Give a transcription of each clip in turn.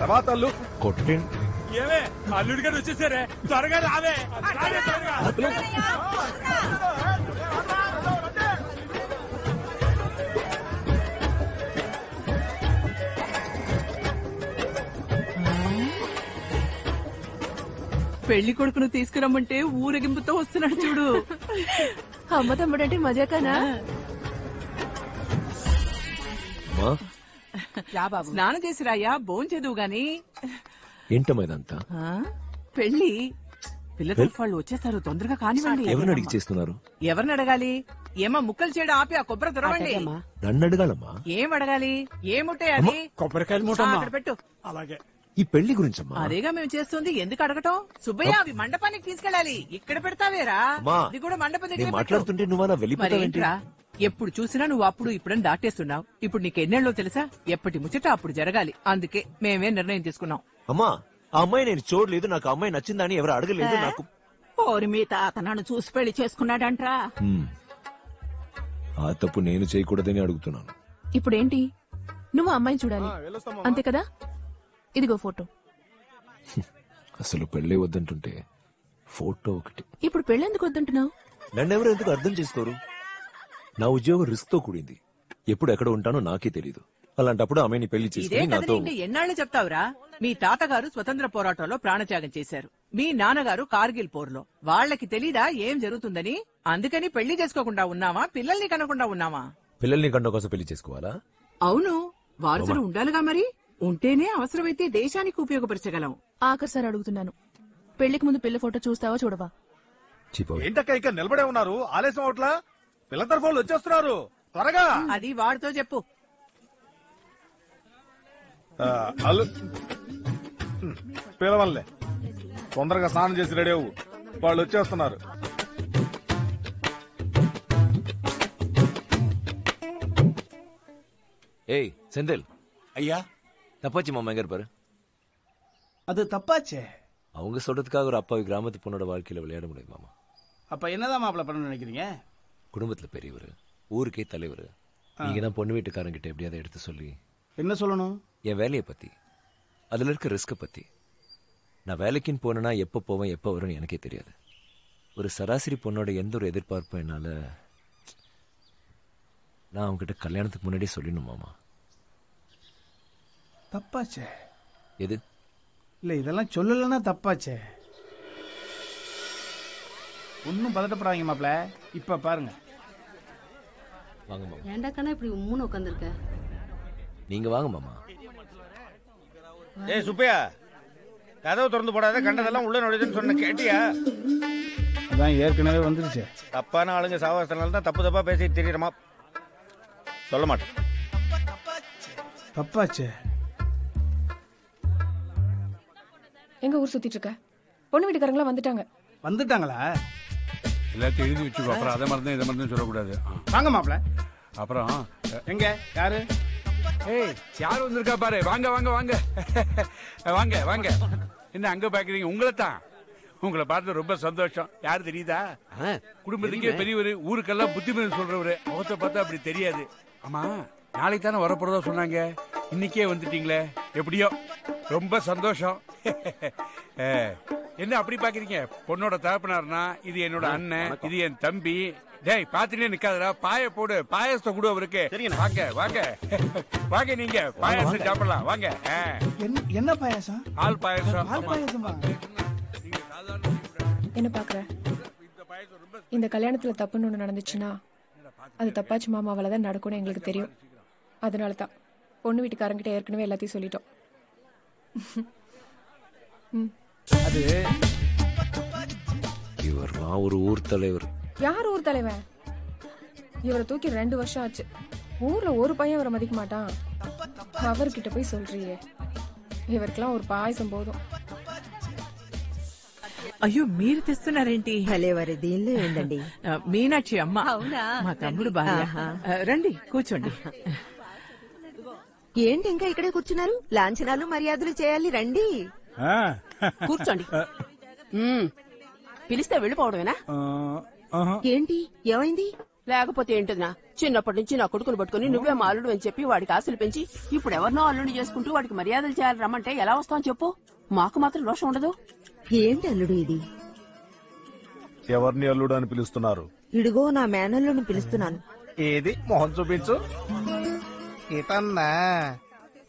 తర్వాత కొట్టండి. ఏమే అల్లుడి గారు వచ్చేసారే, త్వరగా రావే. పెళ్లి కొడుకును తీసుకురమ్మంటే ఊరేగింపుతో వస్తున్నాడు చూడు. అమ్మ తమ్ముడంటే మజాకానా? స్నానం చేసి రాయ్యా, భోంచేదువు గాని. ఏంటమ్మా ఇదంతా? పెళ్లి పిల్ల తరఫు వాళ్ళు వచ్చేస్తారు, తొందరగా కానివ్వండి. ఎవరిని అడిగి చేస్తున్నారు? ఎవరిని అడగాలి? ఏమా ముక్కలు చేయడం ఆపి ఆ కొబ్బరి తురవండి. నన్ను అడగాలమ్మా? ఏం అడగాలి? ఏముంటే అది కొబ్బరికాయలు మూట అక్కడ పెట్టు. అలాగే. ఈ పెళ్లి గురించమ్మా? అదేగా మేము చేస్తుంది, ఎందుకు అడగటం? సుబ్బయ్య, అవి మండపానికి తీసుకెళ్ళాలి, ఇక్కడ పెడతావేరా? అది కూడా మండపం దగ్గర మాట్లాడుతుంటే నువ్వు అలా వెళ్ళిపోతావేంట్రా? ఎప్పుడు చూసినా నువ్వు అప్పుడు ఇప్పుడని దాటేస్తున్నావు. ఇప్పుడు నీకు ఎన్నేళ్ళో తెలుసా? ఎప్పటి ముచ్చట అప్పుడు జరగాలి, అందుకే మేమే నిర్ణయం తీసుకున్నాం. అమ్మా, ఆ అమ్మాయి నేను చూడలేదు, నాకు అమ్మాయి నచ్చిందని ఎవరు అడగలేదు. నాకు ఓరి మీ తాత నన్ను చూసి పెళ్లి చేసుకున్నాడంట్రా. ఆ తప్పు నేను చేయకూడదని అడుగుతున్నాను. ఇప్పుడేంటి? నువ్వు అమ్మాయిని చూడాలి అంతే కదా? ఇదిగో ఫోటో. అసలు పెళ్లి వద్దంటుంటే ఫోటో ఒకటి. ఇప్పుడు పెళ్ళెందుకు వద్దంటున్నావు? నన్నెవరు ఎందుకు అర్థం చేసుకోరు? నా ఉద్యోగం రిస్క్ తో కూడింది, ఎప్పుడు ఎక్కడ ఉంటానో నాకే తెలీదు. అలాంటప్పుడు ఆమెని పెళ్లి చేసుకుని నాతో. ఎన్నాళ్ళు చెప్తావురా? మీ తాతగారు స్వతంత్ర పోరాటంలో ప్రాణత్యాగం చేశారు, మీ నాన్నగారు కార్గిల్ పోర్లో. వాళ్ళకి తెలీదా ఏం జరుగుతుందని? అందుకని పెళ్లి చేసుకోకుండా ఉన్నావా? పిల్లల్ని కనకుండా ఉన్నావా? పిల్లల్ని కండ కోసం పెళ్లి చేసుకోవాలా? అవును, వారసులు ఉండాలిగా, మరి ఉంటేనే అవసరమైతే దేశానికి ఉపయోగపరచగలం. ఆఖరిసారి అడుగుతున్నాను, పెళ్లికి ముందు పిల్ల ఫోటో చూస్తావా చూడవా? ఏంటక్క ఇక నిలబడే ఉన్నారు? ఆలస్యం అవట్లా? పిల్ల తరఫు వాళ్ళు వచ్చేస్తున్నారు, త్వరగా. అది వాడితో చెప్పు. పిలవల్లే, తొందరగా స్నానం చేసి రెడీ అవ్వు, వాళ్ళు వచ్చేస్తున్నారు. ஏய் செந்தில். ஐயா. தப்பாச்சு மாமா எங்க இருப்பாரு? அது தப்பாச்சே. அவங்க சொல்றதுக்காக ஒரு அப்பாவி கிராமத்து பொண்ணோட வாழ்க்கையில விளையாட முடியும் மாமா. அப்ப என்னதான் மாப்பிள்ள பண்ண நினைக்கிறீங்க? குடும்பத்துல பெரியவர், ஊருக்கே தலைவர். நீங்க தான் பொண்ணு வீட்டுக்காரங்கிட்ட எப்படியாவது எடுத்து சொல்லி. என்ன சொல்லணும்? என் வேலையை பத்தி, அதுல இருக்க ரிஸ்க பத்தி. நான் வேலைக்குன்னு போனேன்னா எப்ப போவேன் எப்ப வரும்னு எனக்கே தெரியாது. ஒரு சராசரி பொண்ணோட எந்த ஒரு எதிர்பார்ப்பும் என்னால நான் அவங்ககிட்ட கல்யாணத்துக்கு முன்னாடியே சொல்லணும் மாமா. தப்பாச்சே. எது? இல்ல இதெல்லாம் சொல்லலன்னா தப்பாச்சே. ஒன்னும் பதட்டப்படாதீங்க மாப்ள, இப்ப பாருங்க. வாங்க மாமா. ஏண்டா கண்ணா இப்படி உம்முன்னு உட்கார்ந்திருக்க? நீங்க வாங்க மாமா. ஏய் சுப்பையா, கதவு திறந்து போடாத, கண்டதெல்லாம் உள்ள நுழையுதுன்னு சொன்ன கேட்டியா? அதான் ஏற்கனவே வந்துருச்சு. தப்பான ஆளுங்க சாவாசனால தான் தப்பு தப்பா பேசிட்டு தெரியறமா. சொல்ல மாட்டேன். தப்பாச்சே. எங்க ஊர் சுத்திட்டு இருக்க? பொண்ணு வீட்டுக்காரங்களா வந்துட்டாங்க. வந்துட்டாங்களா? எல்லாத்தையும் எழுதி வச்சுக்கோ, அப்புறம் அதை மறந்து இதை மறந்து சொல்லக்கூடாது. வாங்க மாப்ள. அப்புறம் எங்க யாரு? ஏய், யாரு வந்திருக்கா பாரு. வாங்க வாங்க வாங்க வாங்க வாங்க. என்ன அங்க பாக்குறீங்க? உங்களை தான். உங்களை பார்த்து ரொம்ப சந்தோஷம். யாரு தெரியுதா? குடும்பத்துக்கே பெரியவர், ஊருக்கெல்லாம் புத்திமதி சொல்றவரு. அவத்தை பார்த்தா அப்படி தெரியாது. ஆமா, நாளைக்கு தானே வரப்போறதா சொன்னாங்க, இன்னைக்கே வந்துட்டீங்களே. எப்படியோ ரொம்ப சந்தோஷம். என்ன அப்படி பாக்குறீங்க? பொண்ணோட தகப்பனார்னா இது என்னோட அண்ணன், இது என் தம்பி. டேய், பாத்துட்டே நிக்காதடா, பாய போடு, பாயசத்தை கொடு அவருக்கு. வாங்க வாங்க வாங்க, நீங்க பாயாசம் சாப்பிடலாம் வாங்க. என்ன பாயாசம்? ஆள் பாயாசம். ஆள் பாயாசமா? என்ன பாக்குற? இந்த கல்யாணத்துல தப்புன்னு ஒண்ணு நடந்துச்சுன்னா அது தப்பாச்சு மாமாவாலதான் நடக்கும்னு எங்களுக்கு தெரியும். அதனாலதான் பொண்ணு வீட்டுக்காரங்கிட்ட ஏற்கனவே எல்லாத்தையும் சொல்லிட்டோம். அது இவர் ஒரு ஊர் தலைவர். யார் ஊர் தலைவன்? இவரை தூக்கி 2 வருஷம் ஆச்சு. ஊர்ல ஒரு பையன் அவரை மதிக்க மாட்டான். அவர்கிட்ட போய் சொல்றியே, ఇవరికలా ஒரு పాయసం పోదు. అయ్యో, మీరు తెస్తున్నారేంటి? భలేవారి దీనిలో ఏందండి? మీనాక్షి అమ్మ. మా తమ్ముడు భార్య. రండి కూర్చోండి. ఏంటి ఇంకా ఇక్కడే కూర్చున్నారు? లాంఛనాలు మర్యాదలు చేయాలి, రండి కూర్చోండి. పిలిస్తే వెళ్ళిపోవడమేనా? ఏంటి, ఏమైంది? లేకపోతే ఏంటిదినా చిన్నప్పటి నుంచి నా కొడుకును పట్టుకుని నువ్వే మా అల్లుడు అని చెప్పి వాడికి ఆశలు పెంచి ఇప్పుడు ఎవరినో అల్లుడు చేసుకుంటూ వాడికి మర్యాదలు చేయాలి రమ్మంటే ఎలా వస్తాం చెప్పు. మాకు మాత్రం రోషం ఉండదు. ఏంటి అల్లుడు ఇది? ఎవరిని అల్లుడు అని పిలుస్తున్నారు? ఇడుగో నా మేనల్లుని పిలుస్తున్నాను. ఏది మొహం చూపించు. ఇటన్నా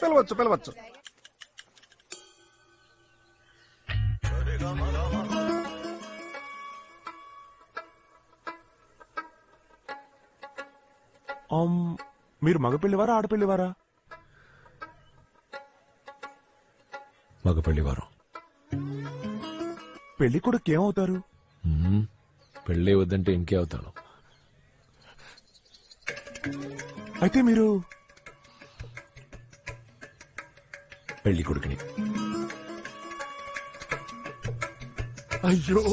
పిలవచ్చు పిలవచ్చు. మీరు మగపెళ్లివారా ఆడపెళ్లివారా? మగపెళ్లివారు. పెళ్లి కొడుకు ఏమవుతారు? పెళ్ళే వద్దంటే ఇంకే అవుతాను. అయితే మీరు పెళ్లి కొడుకుని. అయ్యో,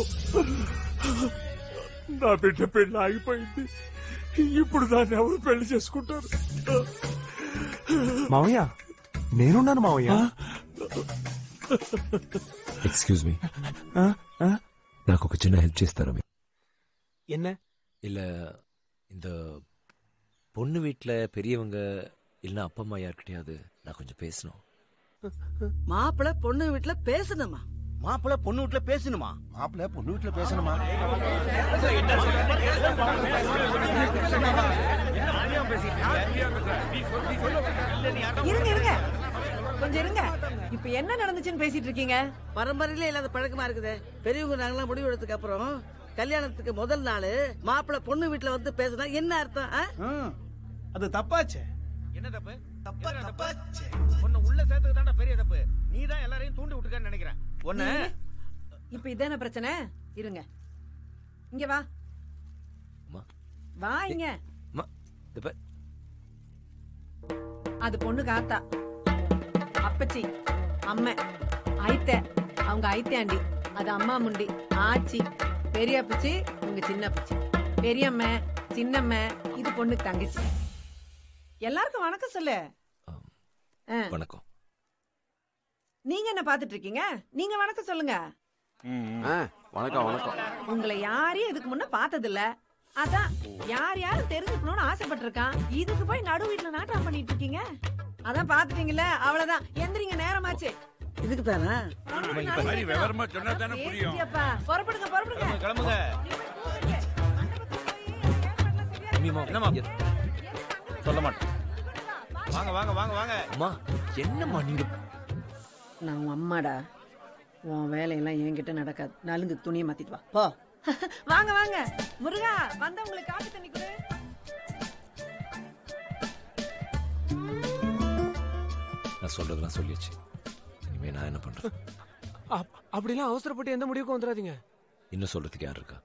నా బిడ్డ పెళ్లి ఆగిపోయింది. ఇప్పుడు దాన్ని ఎవరు పెళ్లి చేసుకుంటారు? మావయ్య, నేనున్నాను మావయ్య. ఎక్స్క్యూజ్ మీ, నాకు ఒక చిన్న హెల్ప్ చేస్తారా? என்ன இல்ல இந்த பொண்ணு வீட்டுல பெரியவங்க இல்ல அப்பா அம்மா யார்கிட்டயாவது நான் கொஞ்சம் பேசணும். மாப்பிள்ள பொண்ணு வீட்டுல பேசணுமா? மாப்பிள்ள பொண்ணு வீட்டுல பேசணுமா? மாப்பிள்ள பொண்ணு வீட்டுல பேசணுமா? இருங்க இருங்க கொஞ்சம் இருங்க. இப்ப என்ன நடந்துச்சுன்னு பேசிட்டு இருக்கீங்க? பரம்பரையில இல்லாத பழக்கமா இருக்குது. பெரியவங்க நாங்கெல்லாம் முடிவு எடுத்ததுக்கு அப்புறம் கல்யாணத்துக்கு முதல் நாள் மாப்பிள்ள பொண்ணு வீட்டுல வந்து பேசினா என்ன அர்த்தம்? அது தப்பாச்சே. என்ன தப்பு? தப்பாச்சே. உன்னை உள்ள சேர்த்துக்கு தாண்டா பெரிய தப்பு. நீ தான் எல்லாரையும் தூண்டி விட்டுருக்கான்னு நினைக்கிறேன். ஒன்னு இப்ப இதான பிரச்சனை? இருங்க, இங்க வா. வா இங்க. அது பொண்ணுக்கு ஆத்தா, அப்பச்சி, அம்மை, ஐத்த, அவங்க ஐத்தாண்டி, அது அம்மா முண்டி, ஆச்சி, பெரிய அப்பச்சி, உங்க சின்ன அப்பச்சி, பெரியம்மா, சின்னம்மா, இது பொண்ணுக்கு தங்கச்சி. எல்லாருக்கும் வணக்கம் சொல்லு. வணக்கம். நீங்க என்ன பாத்துட்டு இருக்கீங்க? நீங்க வணக்கம் சொல்லுங்க. வணக்கம் வணக்கம். உங்களை யாரையும் இதுக்கு முன்ன பார்த்தது இல்ல. அதான் யார் யாரும் தெரிஞ்சுக்கணும்னு ஆசைப்பட்டிருக்கான். இதுக்கு போய் நடு வீட்டுல நாட்டம் பண்ணிட்டு இருக்கீங்க. அதான் பாத்துட்டீங்கல்ல, அவ்வளவுதான். எந்திரிங்க, நேரமாச்சு. இதுக்கு தானே விவரமா சொன்னா தானே புரியும். புறப்படுங்க புறப்படுங்க, கிளம்புங்க. சொல்ல மாட்டேன். வாங்க வாங்க வாங்க வாங்க. அம்மா, என்னம்மா நீங்க? நான் உன் அம்மாடா. உன் வேலையெல்லாம் என்கிட்ட நடக்காது. நலுங்கு துணியை மாத்திட்டு வா போ. வாங்க வாங்க. முருகா, வந்த உங்களுக்கு காப்பி தண்ணி கொடு. நான் சொல்றதெல்லாம் சொல்லியாச்சு. இனிமே நான் என்ன பண்றேன்? அப்படிலாம் அவசரப்பட்டு எந்த முடிவுக்கும் வந்துடாதீங்க. இன்னும் சொல்றதுக்கு யார் இருக்கா?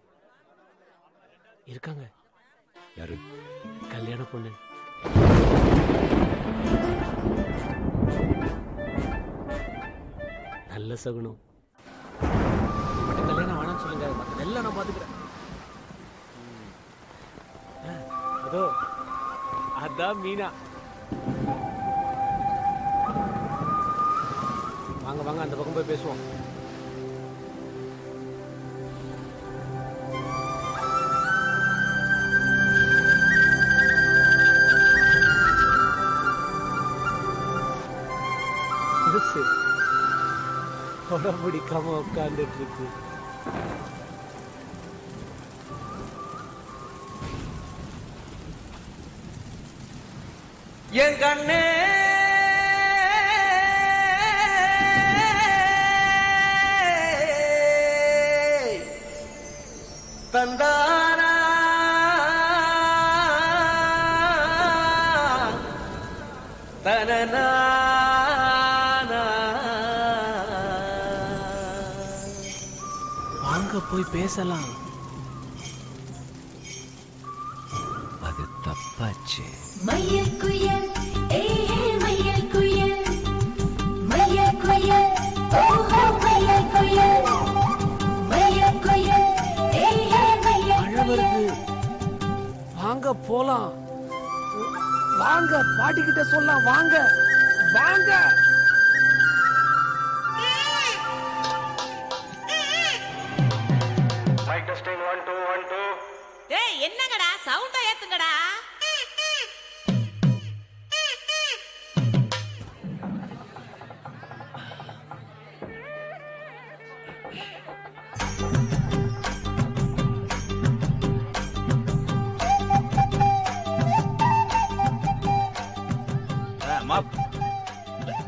இருக்காங்க. யாரு? கல்யாண பொண்ணு. நல்ல சகுனம். கல்யாணம் வேணாம்னு சொல்லுங்க, எல்லாம் நான் பாத்துக்கிறேன். அதோ அதான் மீனா. வாங்க வாங்க, அந்த பக்கம் போய் பேசுவோம். பிடிக்காம உட்கார்ந்துட்டு இருக்கு. என் கண்ணே தந்தானா தனனா போய் பேசலாம். அது தப்பாச்சு. மயில் குயில், ஏஹே மயில் குயில், மயில் குயில், ஓஹோ மயில் குயில், மயில் குயில், ஏஹே மயில். மழை வருது, வாங்க போலாம். வாங்க, பாட்டிக்கிட்ட சொல்லலாம். வாங்க வாங்க. என்னங்கடா சவுண்டா பேசுங்கடா.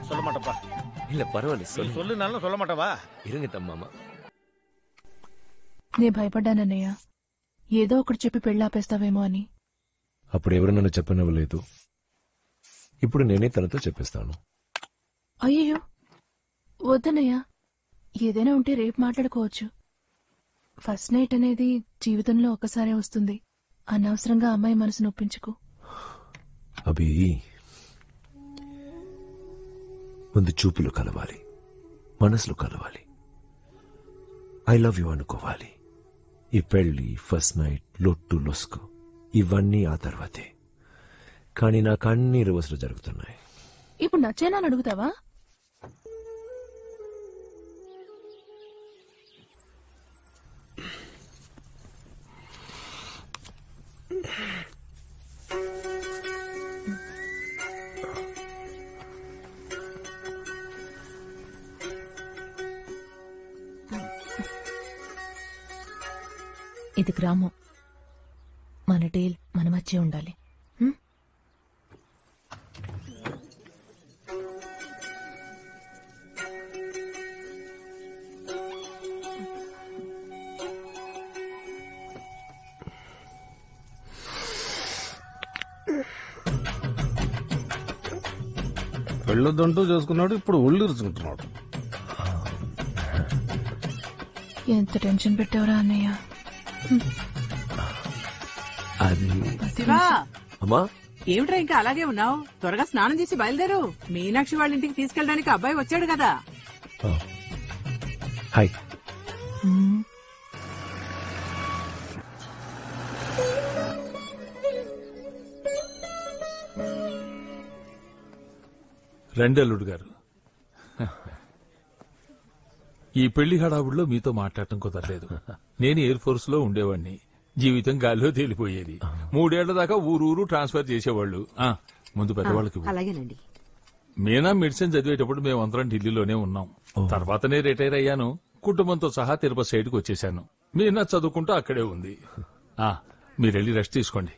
சொல்ல மாட்டப்பா. இல்ல పర్వాలేదు, சொல்லுனாலும் சொல்ல మాటవా? இருங்க తమ్మామా. నే భయపడ్డానన్నయ్య, ఏదో ఒకటి చెప్పి పెళ్ళాపేస్తావేమో అని. అప్పుడు ఎవరు నన్ను చెప్పనవ్వలేదు. ఇప్పుడు నేనే తనతో చెప్పేస్తాను. అయ్యో వద్దన్నయ్య, ఏదైనా ఉంటే రేపు మాట్లాడుకోవచ్చు. ఫస్ట్ నైట్ అనేది జీవితంలో ఒక్కసారే వస్తుంది. అనవసరంగా అమ్మాయి మనసు నొప్పించుకో. అభి, ముందు చూపులు కలవాలి, మనసులు కలవాలి, ఐ లవ్ యూ అనుకోవాలి. ఈ పెళ్లి, ఫస్ట్ నైట్, లొట్టు లొస్కు ఇవన్నీ ఆ తర్వాతే. కానీ నాకు అన్ని రివర్స్లు జరుగుతున్నాయి. ఇప్పుడు నచ్చేనా అని అడుగుతావా? ఇది గ్రామం, మన డీల్ మన మధ్య ఉండాలి. పెళ్ళొద్దంటూ చేసుకున్నాడు, ఇప్పుడు ఒళ్ళు ఇరుచుకుంటున్నాడు. ఎంత టెన్షన్ పెట్టావురా అన్నయ్య. అది శివా, అమ్మా, ఏమిట్రా ఇంకా అలాగే ఉన్నావు? త్వరగా స్నానం చేసి బయలుదేరు. మీనాక్షి వాళ్ళ ఇంటికి తీసుకెళ్ళడానికి అబ్బాయి వచ్చాడు కదా. హాయ్. రండి అల్లుడు గారు. ఈ పెళ్లి హడావుడిలో మీతో మాట్లాడటం కుదరలేదు. నేను ఎయిర్ ఫోర్స్ లో ఉండేవాడిని. జీవితం గాల్లో తేలిపోయేది. 3 ఏళ్ల దాకా ఊరూరు ట్రాన్స్ఫర్ చేసేవాళ్ళు. ముందు పెద్దవాళ్ళకి. అలాగేనండి. మీనా మెడిసిన్ చదివేటప్పుడు మేమందరం ఢిల్లీలోనే ఉన్నాం. తర్వాతనే రిటైర్ అయ్యాను. కుటుంబంతో సహా తిరుపతి సైడ్కి వచ్చేసాను. మీనా చదువుకుంటూ అక్కడే ఉంది. మీరెళ్ళి రెస్ట్ తీసుకోండి.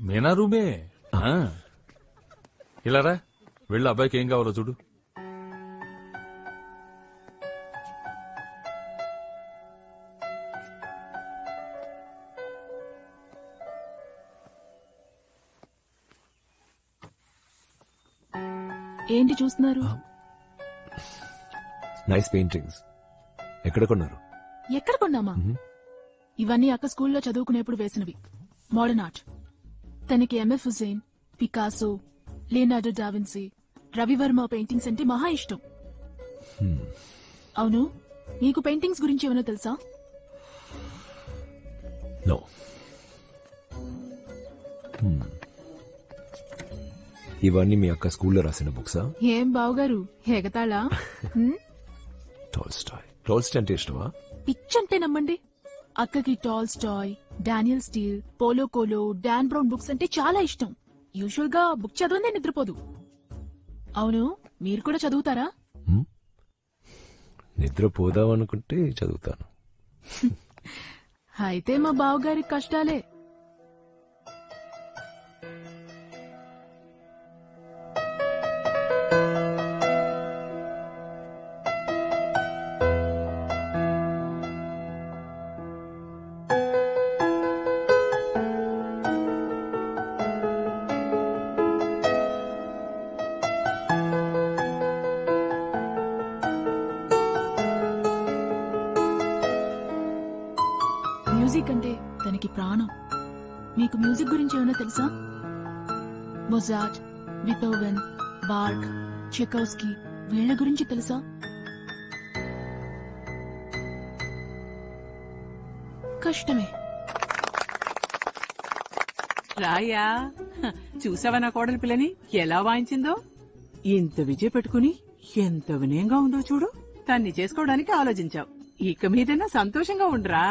మీనా రూమే. ఇలారా, వెళ్ళి అబ్బాయికి ఏం కావాలో చూడు. ఏంటి చూస్తున్నారు? Nice paintings. ఎక్కడ కొన్నారు? ఎక్కడ కొన్నామా? ఇవన్నీ అక్క స్కూల్లో చదువుకునేప్పుడు వేసినవి. Modern art. తనకి MF Husain, Picasso, Leonardo da Vinci, Ravi Varma paintings అంటే మహా ఇష్టం. అవును, నీకు పెయింటింగ్స్ గురించి ఏమైనా తెలుసా? నో. ఇవన్నీ మీ అక్క స్కూల్లో రాసిన బుక్సా? ఏం బావగారు ఎగతాళా? టాల్స్టాయ్. టాల్స్టాయ్ అంటే ఇష్టమా? పిచ్చంటే నమ్మండి. అక్కకి Tolstoy, Danielle Steel, Paulo Coelho, Dan Brown books అంటే చాలా ఇష్టం. యూజువల్ గా బుక్ చదవనే నిద్రపోదు. అవును, మీరు కూడా చదువుతారా? నిద్రపోదామనుకుంటే చదువుతాను. అయితే మా బావగారి కష్టాలే. మ్యూజిక్ అంటే తనకి ప్రాణం. మీకు మ్యూజిక్ గురించి ఏమైనా తెలుసా? మొజార్ట్, బీథోవెన్, బార్క్, చెకౌస్కీ వీళ్ళ గురించి తెలుసా? కష్టమే. రాయా, చూసావా నా కోడలి పిల్లని ఎలా వాయించిందో? ఇంత విజయ పెట్టుకుని ఎంత వినయంగా ఉందో చూడు. తన్ని చేసుకోవడానికి ఆలోచించావు. ఇక మీదైనా సంతోషంగా ఉండరా?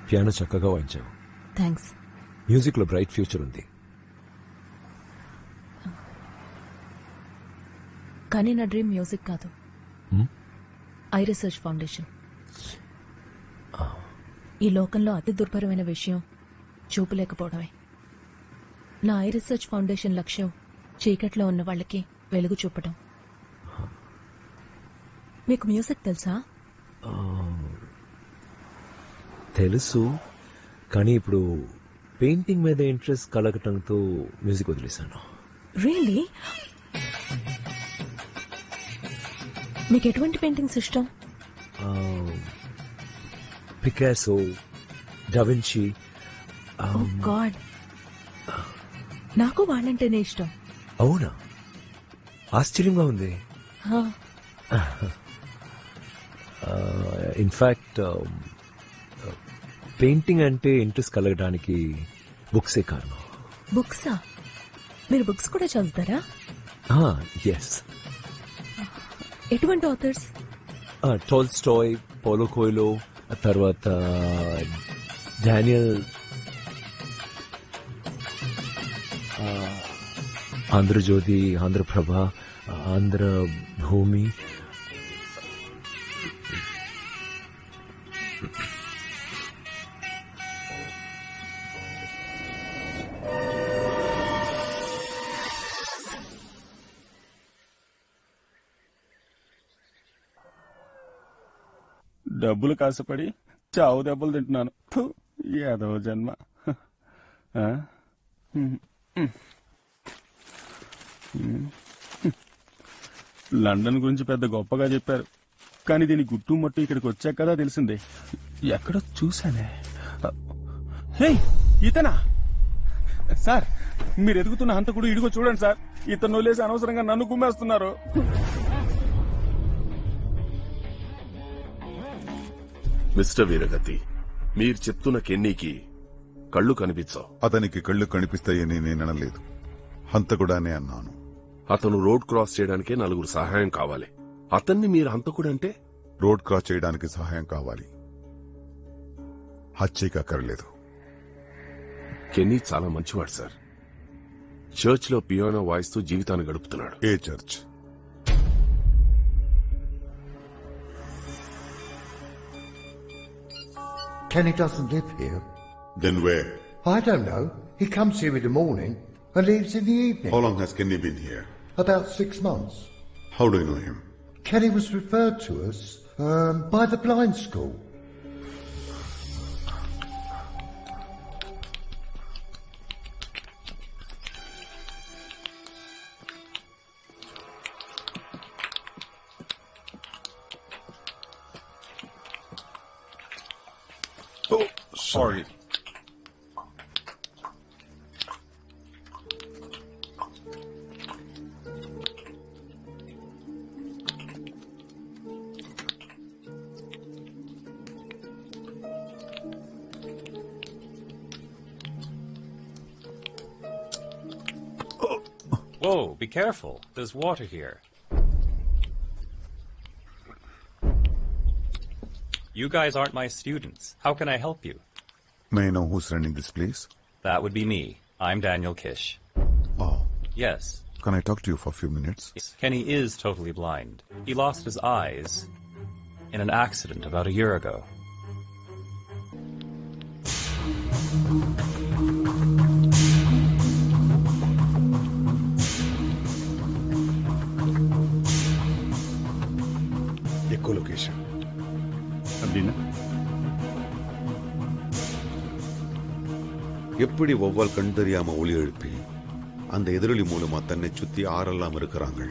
పియానో చక్కగా వాయించావు. థ్యాంక్స్. మ్యూజిక్ లో బ్రైట్ ఫ్యూచర్ ఉంది. కానీ నా డ్రీమ్ మ్యూజిక్ కాదు, ఐ రీసెర్చ్ ఫౌండేషన్. ఈ లోకంలో అతి దుర్భరమైన విషయం చూపులేకపోవడమే. నా ఐ రీసెర్చ్ ఫౌండేషన్ లక్ష్యం చీకట్లో ఉన్న వాళ్ళకి వెలుగు చూపడం. మీకు మ్యూజిక్ తెలుసా? తెలుసు, కానీ ఇప్పుడు పెయింటింగ్ మీద ఇంట్రెస్ట్ కలగటంతో మ్యూజిక్ వదిలేశాను. రియలీ? మీకు ఎటువంటి పెయింటింగ్స్ ఇష్టం? Picasso, DaVinci. గాడ్, నాకు వాళ్ళంటేనే ఇష్టం. అవునా? ఆశ్చర్యంగా ఉంది. ఇన్ఫాక్ట్ పెయింటింగ్ అంటే ఇంట్రెస్ట్ కలగడానికి బుక్సే కారణం. బుక్సా? మీరు బుక్స్ కూడా చదువుతారా? ఎస్. ఎటువంటి ఆథర్స్? టోల్స్టాయ్, పౌలో కోయిలో, తర్వాత డానియల్, ఆంధ్రజ్యోతి, ఆంధ్రప్రభ, ఆంధ్రభూమి. డబ్బులు కాసపడి చావు దెబ్బలు తింటున్నాను. ఏదో జన్మ. లండన్ గురించి పెద్ద గొప్పగా చెప్పారు, కానీ దీని గుట్టు మొట్టు ఇక్కడికి వచ్చాక కదా తెలిసిందే. ఎక్కడో చూశానే. హే, ఇతనా? సార్, మీరు ఎదుగుతున్న హంతకుడు ఇడిగో చూడండి సార్. ఇతను వదిలేసి అనవసరంగా నన్ను గుమ్మేస్తున్నారు. మిస్టర్ వీరగతి, మీరు చెప్తున్న కెన్నీకి కళ్ళు కనిపించవు. అతనికి కళ్ళు కనిపిస్తాయని నేననలేదు, హంతకుడానే అన్నాను. అతను రోడ్ క్రాస్ చేయడానికే నలుగురు సహాయం కావాలి. అతన్ని మీరు హంతకుడంటే? రోడ్ క్రాస్ చేయడానికి సహాయం కావాలి, హత్యకి అక్కర్లేదు. కెన్నీ చాలా మంచివాడు సార్. చర్చ్ లో పియానో వాయిస్తూ జీవితాన్ని గడుపుతున్నాడు. ఏ church? Kenny doesn't live here. Then where? I don't know. He comes here in the morning and leaves in the evening. How long has Kenny been here? About 6 months. How do you know him? Kenny was referred to us by the blind school. Oh, sorry. Whoa, be careful. There's water here. You guys aren't my students. How can I help you? May I know who's running this place? That would be me. I'm Daniel Kish. Oh. Yes. Can I talk to you for a few minutes? Kenny is totally blind. He lost his eyes in an accident about a year ago. Echolocation. அப்படின்னா எப்படி ஒவ்வொரு கண் தெரியாம ஒளி எழுப்பி அந்த எதிரொலி மூலமா தன்னை சுத்தி ஆரெல்லாம் இருக்கிறாங்க,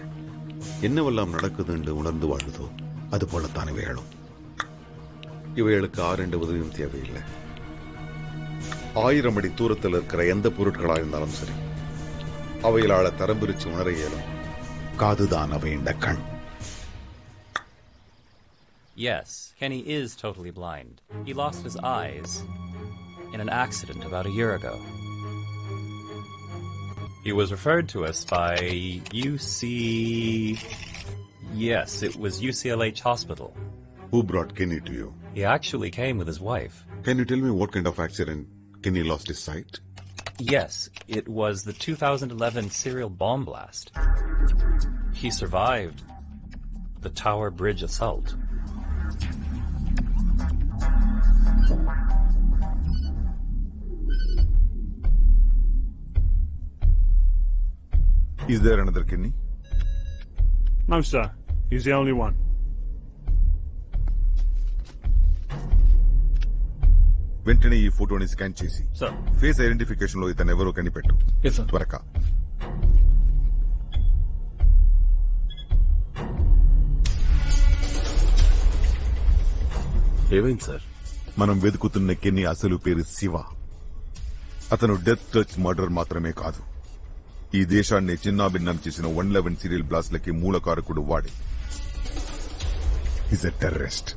என்னவெல்லாம் நடக்குதுன்னு உணர்ந்து வாழுதோ அது போலத்தான் இவைகளும். இவைகளுக்கு ஆரெண்டு உதவியும் தேவையில்லை. 1000 அடி தூரத்தில் இருக்கிற எந்த பொருட்களா இருந்தாலும் சரி, அவைகளால தரம் பிரிச்சு உணர இயலும். காதுதான் அவையின் கண். Yes, Kenny is totally blind. He lost his eyes in an accident about a year ago. He was referred to us by Yes, it was UCLH Hospital. Who brought Kenny to you? He actually came with his wife. Can you tell me what kind of accident Kenny lost his sight? Yes, it was the 2011 serial bomb blast. He survived the Tower Bridge assault. Is there another Kenny? No, sir. He's the only one. వెంటనే ఈ ఫోటోని scan చేసి sir face identification లో ఇతను ఎవరో కనిపెట్టు. Yes, sir. త్వరగా. ఏమైంది sir? మనం వెతుకుతున్న కెన్నీ అసలు పేరు శివ. అతను డెత్ టచ్ మర్డర్ మాత్రమే కాదు, ఈ దేశాన్ని చిన్నాభిన్నం చేసిన 111 సీరియల్ బ్లాస్ట్లకి మూలకారకుడు వాడే. Is a terrorist.